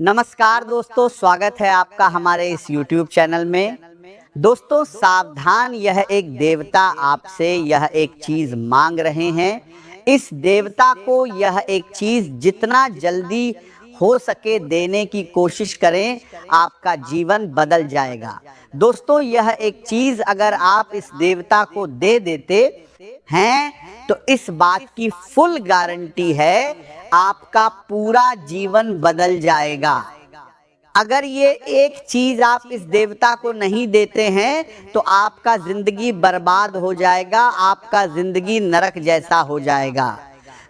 नमस्कार दोस्तों, स्वागत है आपका हमारे इस YouTube चैनल में। दोस्तों सावधान, यह एक देवता आपसे यह एक चीज मांग रहे हैं। इस देवता को यह एक चीज जितना जल्दी हो सके देने की कोशिश करें, आपका जीवन बदल जाएगा। दोस्तों यह एक चीज अगर आप इस देवता को दे देते हैं तो इस बात की फुल गारंटी है आपका पूरा जीवन बदल जाएगा। अगर ये एक चीज आप इस देवता को नहीं देते हैं तो आपका जिंदगी बर्बाद हो जाएगा, आपका जिंदगी नरक जैसा हो जाएगा।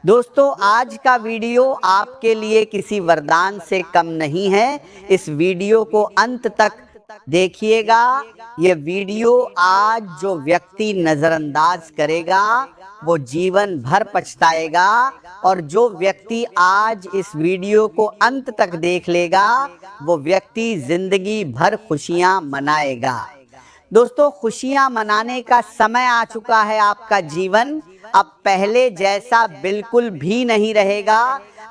दोस्तों आज का वीडियो आपके लिए किसी वरदान से कम नहीं है। इस वीडियो को अंत तक देखिएगा। ये वीडियो आज जो व्यक्ति नजरअंदाज करेगा वो जीवन भर पछताएगा, और जो व्यक्ति आज इस वीडियो को अंत तक देख लेगा वो व्यक्ति जिंदगी भर खुशियां मनाएगा। दोस्तों खुशियां मनाने का समय आ चुका है। आपका जीवन अब पहले जैसा बिल्कुल भी नहीं रहेगा।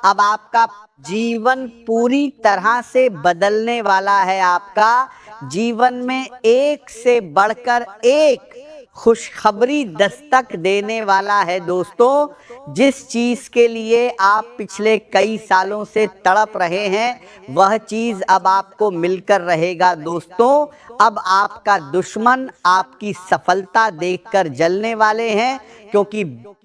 अब आपका जीवन पूरी तरह से बदलने वाला है। आपका जीवन में एक से बढ़कर एक खुशखबरी दस्तक देने वाला है। दोस्तों जिस चीज के लिए आप पिछले कई सालों से तड़प रहे हैं वह चीज अब आपको मिलकर रहेगा। दोस्तों अब आपका दुश्मन आपकी सफलता देखकर जलने वाले हैं, क्योंकि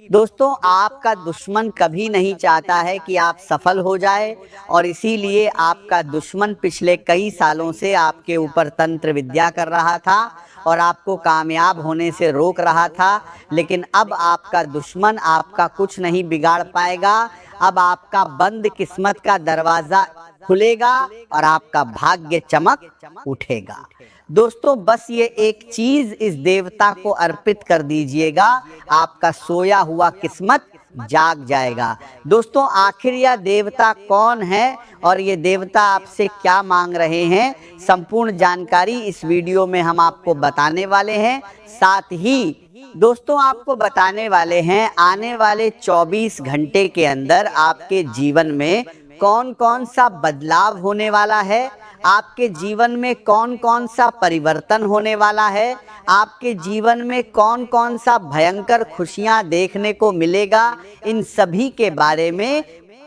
दोस्तों आपका दुश्मन कभी नहीं चाहता है कि आप सफल हो जाए, और इसीलिए आपका दुश्मन पिछले कई सालों से आपके ऊपर तंत्र विद्या कर रहा था और आपको कामयाब होने से रोक रहा था। लेकिन अब आपका दुश्मन आपका कुछ नहीं बिगाड़ पाएगा। अब आपका बंद किस्मत का दरवाजा खुलेगा और आपका भाग्य चमक उठेगा। दोस्तों बस ये एक चीज इस देवता को अर्पित कर दीजिएगा, आपका सोया हुआ किस्मत जाग जाएगा। दोस्तों आखिर यह देवता कौन है और ये देवता आपसे क्या मांग रहे हैं, संपूर्ण जानकारी इस वीडियो में हम आपको बताने वाले हैं। साथ ही दोस्तों आपको बताने वाले हैं आने वाले 24 घंटे के अंदर आपके जीवन में कौन कौन सा बदलाव होने वाला है, आपके जीवन में कौन कौन सा परिवर्तन होने वाला है, आपके जीवन में कौन कौन सा भयंकर खुशियां देखने को मिलेगा। इन सभी के बारे में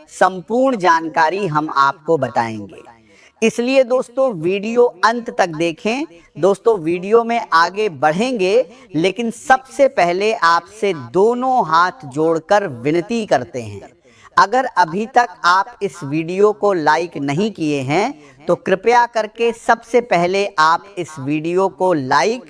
संपूर्ण जानकारी हम आपको बताएंगे, इसलिए दोस्तों वीडियो अंत तक देखें। दोस्तों वीडियो में आगे बढ़ेंगे, लेकिन सबसे पहले आपसे दोनों हाथ जोड़कर विनती करते हैं, अगर अभी तक आप इस वीडियो को लाइक नहीं किए हैं तो कृपया करके सबसे पहले आप इस वीडियो को लाइक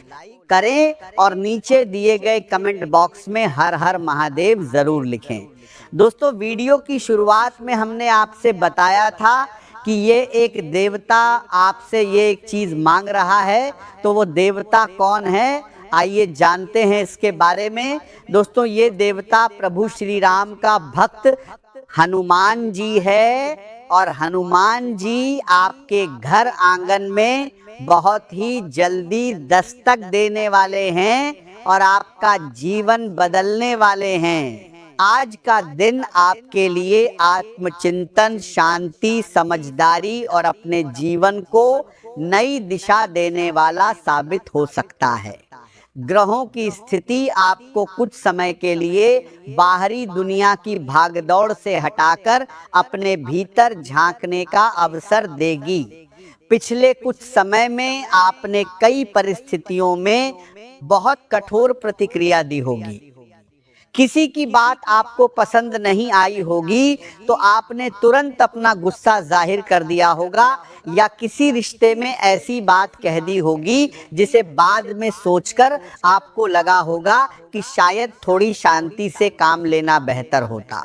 करें और नीचे दिए गए कमेंट बॉक्स में हर हर महादेव जरूर लिखें। दोस्तों वीडियो की शुरुआत में हमने आपसे बताया था कि ये एक देवता आपसे ये एक चीज मांग रहा है, तो वो देवता कौन है आइए जानते हैं इसके बारे में। दोस्तों ये देवता प्रभु श्री राम का भक्त हनुमान जी है, और हनुमान जी आपके घर आंगन में बहुत ही जल्दी दस्तक देने वाले हैं और आपका जीवन बदलने वाले हैं। आज का दिन आपके लिए आत्मचिंतन, शांति, समझदारी और अपने जीवन को नई दिशा देने वाला साबित हो सकता है। ग्रहों की स्थिति आपको कुछ समय के लिए बाहरी दुनिया की भागदौड़ से हटाकर अपने भीतर झांकने का अवसर देगी। पिछले कुछ समय में आपने कई परिस्थितियों में बहुत कठोर प्रतिक्रिया दी होगी, किसी की बात आपको पसंद नहीं आई होगी तो आपने तुरंत अपना गुस्सा जाहिर कर दिया होगा, या किसी रिश्ते में ऐसी बात कह दी होगी जिसे बाद में सोचकर आपको लगा होगा कि शायद थोड़ी शांति से काम लेना बेहतर होता।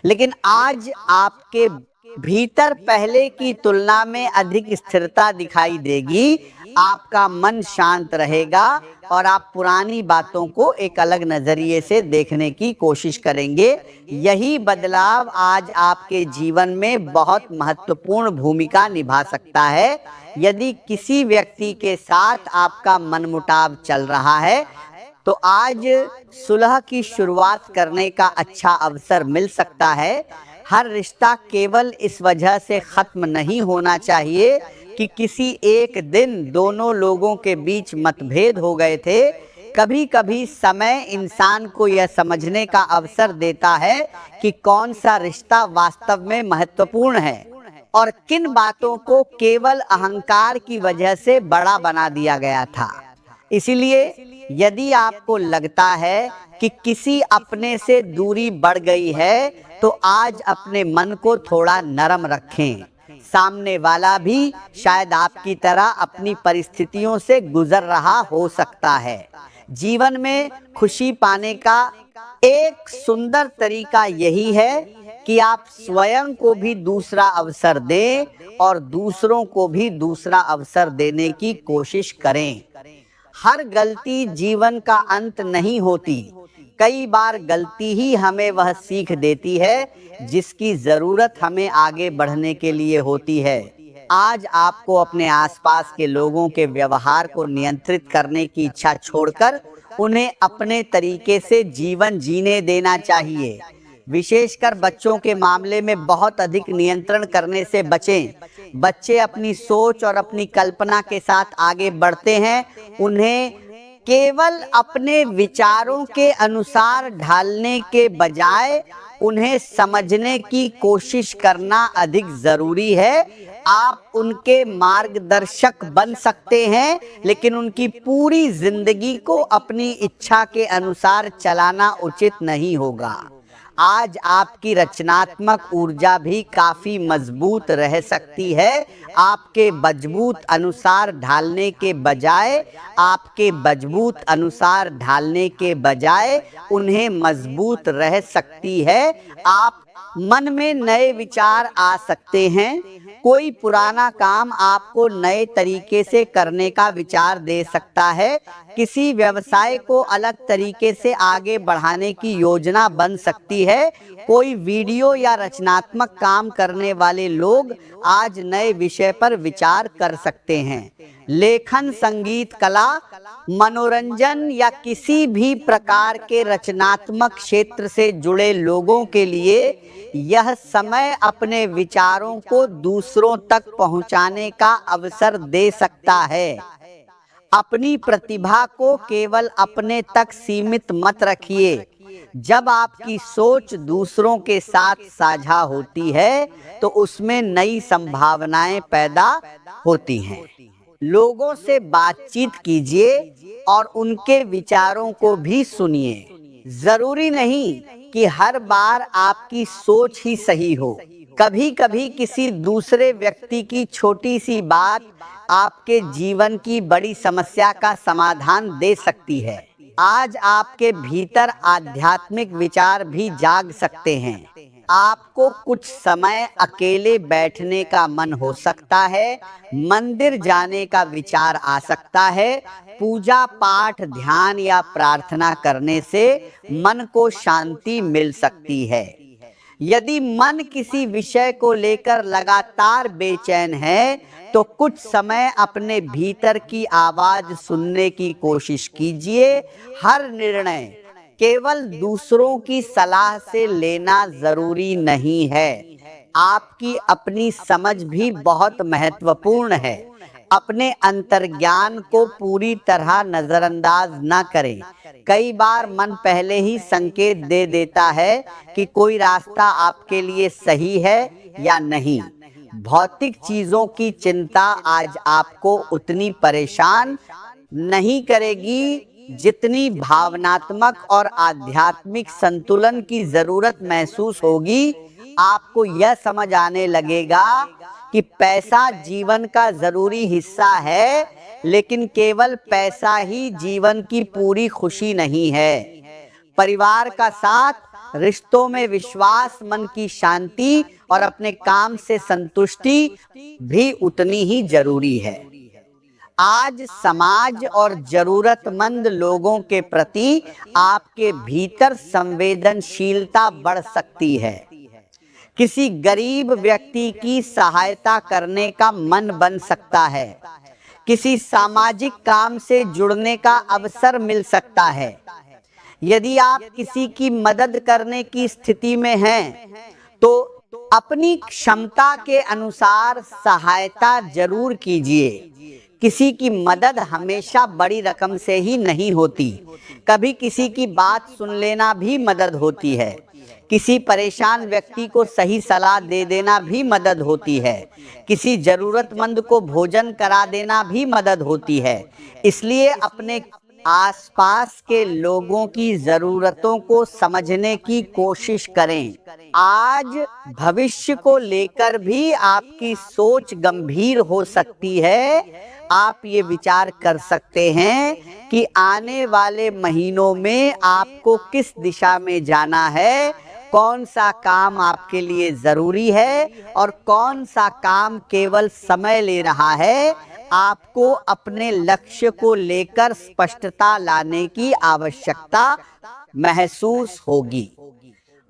लेकिन आज आपके भीतर पहले की तुलना में अधिक स्थिरता दिखाई देगी, आपका मन शांत रहेगा और आप पुरानी बातों को एक अलग नजरिए से देखने की कोशिश करेंगे। यही बदलाव आज आपके जीवन में बहुत महत्वपूर्ण भूमिका निभा सकता है। यदि किसी व्यक्ति के साथ आपका मनमुटाव चल रहा है तो आज सुलह की शुरुआत करने का अच्छा अवसर मिल सकता है। हर रिश्ता केवल इस वजह से खत्म नहीं होना चाहिए कि किसी एक दिन दोनों लोगों के बीच मतभेद हो गए थे। कभी कभी समय इंसान को यह समझने का अवसर देता है कि कौन सा रिश्ता वास्तव में महत्वपूर्ण है और किन बातों को केवल अहंकार की वजह से बड़ा बना दिया गया था। इसलिए यदि आपको लगता है कि किसी अपने से दूरी बढ़ गई है, तो आज अपने मन को थोड़ा नरम रखें। सामने वाला भी शायद आपकी तरह अपनी परिस्थितियों से गुजर रहा हो सकता है। जीवन में खुशी पाने का एक सुंदर तरीका यही है कि आप स्वयं को भी दूसरा अवसर दें और दूसरों को भी दूसरा अवसर देने की कोशिश करें। हर गलती जीवन का अंत नहीं होती। कई बार गलती ही हमें वह सीख देती है जिसकी जरूरत हमें आगे बढ़ने के लिए होती है। आज आपको अपने आसपास के लोगों के व्यवहार को नियंत्रित करने की इच्छा छोड़कर उन्हें अपने तरीके से जीवन जीने देना चाहिए। विशेषकर बच्चों के मामले में बहुत अधिक नियंत्रण करने से बचें। बच्चे अपनी सोच और अपनी कल्पना के साथ आगे बढ़ते हैं। उन्हें केवल अपने विचारों के अनुसार ढालने के बजाय उन्हें समझने की कोशिश करना अधिक जरूरी है। आप उनके मार्गदर्शक बन सकते हैं, लेकिन उनकी पूरी जिंदगी को अपनी इच्छा के अनुसार चलाना उचित नहीं होगा। आज आपकी रचनात्मक ऊर्जा भी काफी मजबूत रह सकती है। आपके मजबूत अनुसार ढालने के बजाय उन्हें मजबूत रह सकती है। आप मन में नए विचार आ सकते हैं। कोई पुराना काम आपको नए तरीके से करने का विचार दे सकता है। किसी व्यवसाय को अलग तरीके से आगे बढ़ाने की योजना बन सकती है। कोई वीडियो या रचनात्मक काम करने वाले लोग आज नए विषय पर विचार कर सकते हैं। लेखन, संगीत, कला, मनोरंजन या किसी भी प्रकार के रचनात्मक क्षेत्र से जुड़े लोगों के लिए यह समय अपने विचारों को दूसरों तक पहुंचाने का अवसर दे सकता है। अपनी प्रतिभा को केवल अपने तक सीमित मत रखिए। जब आपकी सोच दूसरों के साथ साझा होती है, तो उसमें नई संभावनाएं पैदा होती हैं। लोगों से बातचीत कीजिए और उनके विचारों को भी सुनिए। जरूरी नहीं कि हर बार आपकी सोच ही सही हो। कभी कभी किसी दूसरे व्यक्ति की छोटी सी बात आपके जीवन की बड़ी समस्या का समाधान दे सकती है। आज आपके भीतर आध्यात्मिक विचार भी जाग सकते हैं। आपको कुछ समय अकेले बैठने का मन हो सकता है। मंदिर जाने का विचार आ सकता है। पूजा पाठ, ध्यान या प्रार्थना करने से मन को शांति मिल सकती है। यदि मन किसी विषय को लेकर लगातार बेचैन है, तो कुछ समय अपने भीतर की आवाज सुनने की कोशिश कीजिए। हर निर्णय केवल दूसरों की सलाह से लेना जरूरी नहीं है। आपकी अपनी समझ भी बहुत महत्वपूर्ण है। अपने अंतर्ज्ञान को पूरी तरह नजरअंदाज न करें। कई बार मन पहले ही संकेत दे देता है कि कोई रास्ता आपके लिए सही है या नहीं। भौतिक चीजों की चिंता आज आपको उतनी परेशान नहीं करेगी जितनी भावनात्मक और आध्यात्मिक संतुलन की जरूरत महसूस होगी। आपको यह समझ आने लगेगा कि पैसा जीवन का जरूरी हिस्सा है, लेकिन केवल पैसा ही जीवन की पूरी खुशी नहीं है। परिवार का साथ, रिश्तों में विश्वास, मन की शांति और अपने काम से संतुष्टि भी उतनी ही जरूरी है। आज समाज और जरूरतमंद लोगों के प्रति आपके भीतर संवेदनशीलता बढ़ सकती है। किसी गरीब व्यक्ति की सहायता करने का मन बन सकता है। किसी सामाजिक काम से जुड़ने का अवसर मिल सकता है। यदि आप किसी की मदद करने की स्थिति में हैं, तो अपनी क्षमता के अनुसार सहायता जरूर कीजिए। किसी की मदद हमेशा बड़ी रकम से ही नहीं होती, कभी किसी की बात सुन लेना भी मदद होती है। किसी परेशान व्यक्ति को सही सलाह दे देना भी मदद होती है। किसी जरूरतमंद को भोजन करा देना भी मदद होती है। इसलिए अपने आसपास के लोगों की जरूरतों को समझने की कोशिश करें। आज भविष्य को लेकर भी आपकी सोच गंभीर हो सकती है। आप ये विचार कर सकते हैं कि आने वाले महीनों में आपको किस दिशा में जाना है, कौन सा काम आपके लिए जरूरी है और कौन सा काम केवल समय ले रहा है। आपको अपने लक्ष्य को लेकर स्पष्टता लाने की आवश्यकता महसूस होगी।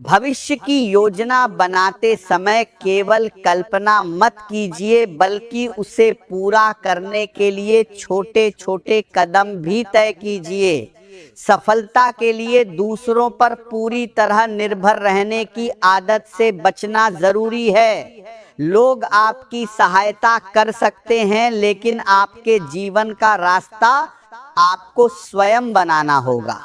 भविष्य की योजना बनाते समय केवल कल्पना मत कीजिए, बल्कि उसे पूरा करने के लिए छोटे छोटे कदम भी तय कीजिए। सफलता के लिए दूसरों पर पूरी तरह निर्भर रहने की आदत से बचना जरूरी है। लोग आपकी सहायता कर सकते हैं, लेकिन आपके जीवन का रास्ता आपको स्वयं बनाना होगा।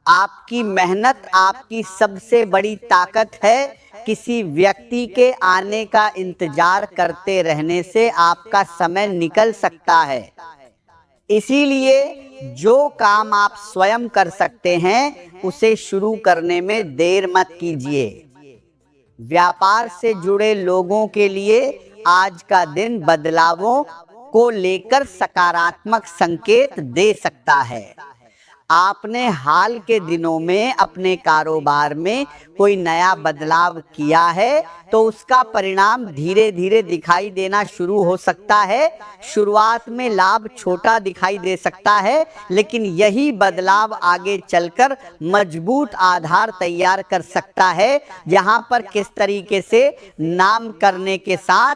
आपकी मेहनत आपकी सबसे बड़ी ताकत है। किसी व्यक्ति के आने का इंतजार करते रहने से आपका समय निकल सकता है। इसीलिए जो काम आप स्वयं कर सकते हैं, उसे शुरू करने में देर मत कीजिए। व्यापार से जुड़े लोगों के लिए आज का दिन बदलावों को लेकर सकारात्मक संकेत दे सकता है। आपने हाल के दिनों में अपने कारोबार में कोई नया बदलाव किया है, तो उसका परिणाम धीरे धीरे दिखाई देना शुरू हो सकता है। शुरुआत में लाभ छोटा दिखाई दे सकता है, लेकिन यही बदलाव आगे चलकर मजबूत आधार तैयार कर सकता है, जहां पर किस तरीके से नाम करने के साथ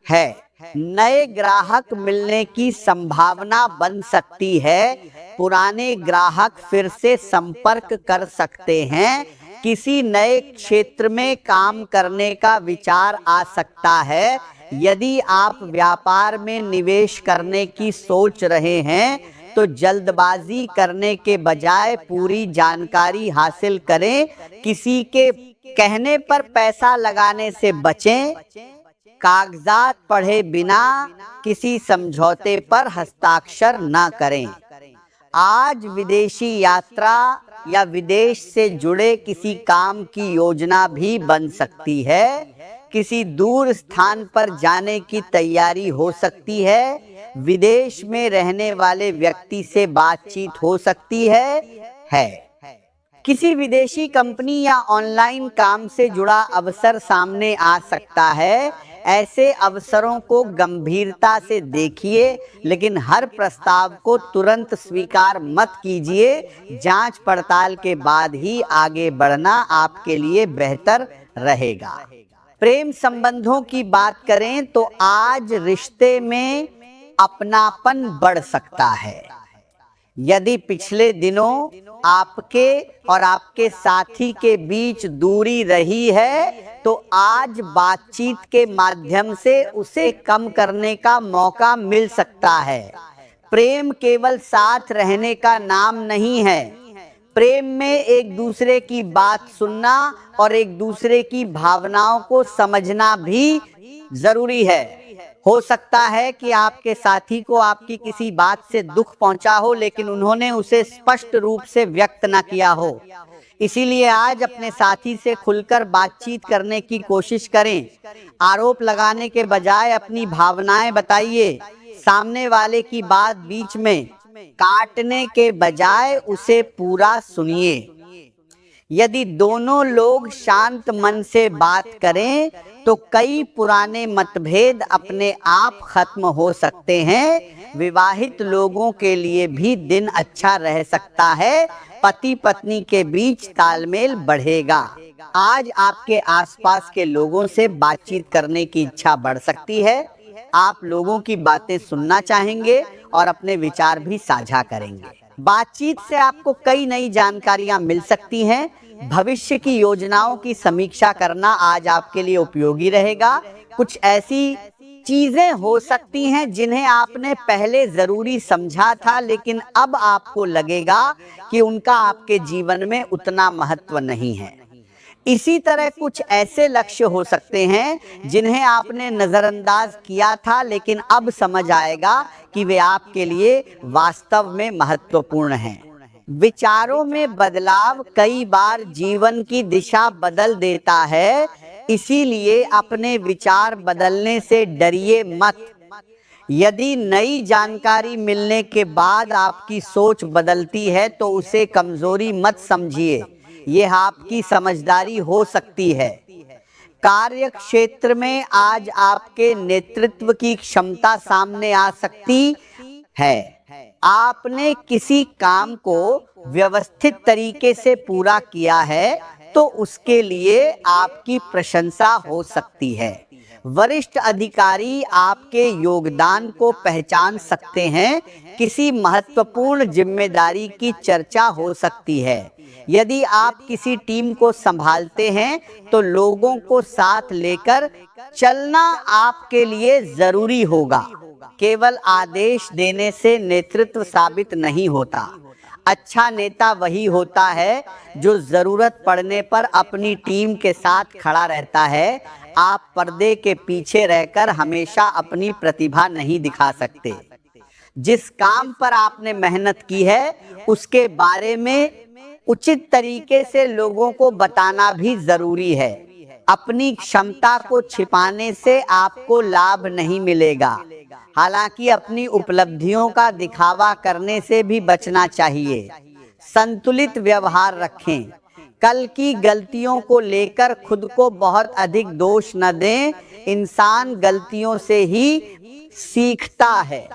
है। नए ग्राहक मिलने की संभावना बन सकती है। पुराने ग्राहक फिर से संपर्क कर सकते हैं। किसी नए क्षेत्र में काम करने का विचार आ सकता है। यदि आप व्यापार में निवेश करने की सोच रहे हैं, तो जल्दबाजी करने के बजाय पूरी जानकारी हासिल करें। किसी के कहने पर पैसा लगाने से बचें। कागजात पढ़े बिना किसी समझौते पर हस्ताक्षर न करें। आज विदेशी यात्रा या विदेश से जुड़े किसी काम की योजना भी बन सकती है। किसी दूर स्थान पर जाने की तैयारी हो सकती है। विदेश में रहने वाले व्यक्ति से बातचीत हो सकती है। किसी विदेशी कंपनी या ऑनलाइन काम से जुड़ा अवसर सामने आ सकता है। ऐसे अवसरों को गंभीरता से देखिए, लेकिन हर प्रस्ताव को तुरंत स्वीकार मत कीजिए। जांच पड़ताल के बाद ही आगे बढ़ना आपके लिए बेहतर रहेगा। प्रेम संबंधों की बात करें तो आज रिश्ते में अपनापन बढ़ सकता है। यदि पिछले दिनों आपके और आपके साथी के बीच दूरी रही है, तो आज बातचीत के माध्यम से उसे कम करने का मौका मिल सकता है। प्रेम केवल साथ रहने का नाम नहीं है। प्रेम में एक दूसरे की बात सुनना और एक दूसरे की भावनाओं को समझना भी जरूरी है। हो सकता है कि आपके साथी को आपकी किसी बात से दुख पहुंचा हो, लेकिन उन्होंने उसे स्पष्ट रूप से व्यक्त न किया हो। इसीलिए आज अपने साथी से खुलकर बातचीत करने की कोशिश करें। आरोप लगाने के बजाय अपनी भावनाएं बताइए। सामने वाले की बात बीच में काटने के बजाय उसे पूरा सुनिए। यदि दोनों लोग शांत मन से बात करें, तो कई पुराने मतभेद अपने आप खत्म हो सकते हैं। विवाहित लोगों के लिए भी दिन अच्छा रह सकता है। पति पत्नी के बीच तालमेल बढ़ेगा। आज आपके आसपास के लोगों से बातचीत करने की इच्छा बढ़ सकती है। आप लोगों की बातें सुनना चाहेंगे और अपने विचार भी साझा करेंगे। बातचीत से आपको कई नई जानकारियां मिल सकती हैं। भविष्य की योजनाओं की समीक्षा करना आज आपके लिए उपयोगी रहेगा। कुछ ऐसी चीजें हो सकती हैं जिन्हें आपने पहले जरूरी समझा था, लेकिन अब आपको लगेगा कि उनका आपके जीवन में उतना महत्व नहीं है। इसी तरह कुछ ऐसे लक्ष्य हो सकते हैं जिन्हें आपने नजरअंदाज किया था, लेकिन अब समझ आएगा कि वे आपके लिए वास्तव में महत्वपूर्ण हैं। विचारों में बदलाव कई बार जीवन की दिशा बदल देता है, इसीलिए अपने विचार बदलने से डरिए मत। यदि नई जानकारी मिलने के बाद आपकी सोच बदलती है तो उसे कमजोरी मत समझिए, यह आपकी समझदारी हो सकती है। कार्य क्षेत्र में आज आपके नेतृत्व की क्षमता सामने आ सकती है। आपने किसी काम को व्यवस्थित तरीके से पूरा किया है तो उसके लिए आपकी प्रशंसा हो सकती है। वरिष्ठ अधिकारी आपके योगदान को पहचान सकते हैं। किसी महत्वपूर्ण जिम्मेदारी की चर्चा हो सकती है। यदि आप किसी टीम को संभालते हैं तो लोगों को साथ लेकर चलना आपके लिए जरूरी होगा। केवल आदेश देने से नेतृत्व साबित नहीं होता। अच्छा नेता वही होता है जो जरूरत पड़ने पर अपनी टीम के साथ खड़ा रहता है। आप पर्दे के पीछे रहकर हमेशा अपनी प्रतिभा नहीं दिखा सकते। जिस काम पर आपने मेहनत की है उसके बारे में उचित तरीके से लोगों को बताना भी जरूरी है। अपनी क्षमता को छिपाने से आपको लाभ नहीं मिलेगा। हालांकि अपनी उपलब्धियों का दिखावा करने से भी बचना चाहिए। संतुलित व्यवहार रखें। कल की गलतियों को लेकर खुद को बहुत अधिक दोष न दें। इंसान गलतियों से ही सीखता है।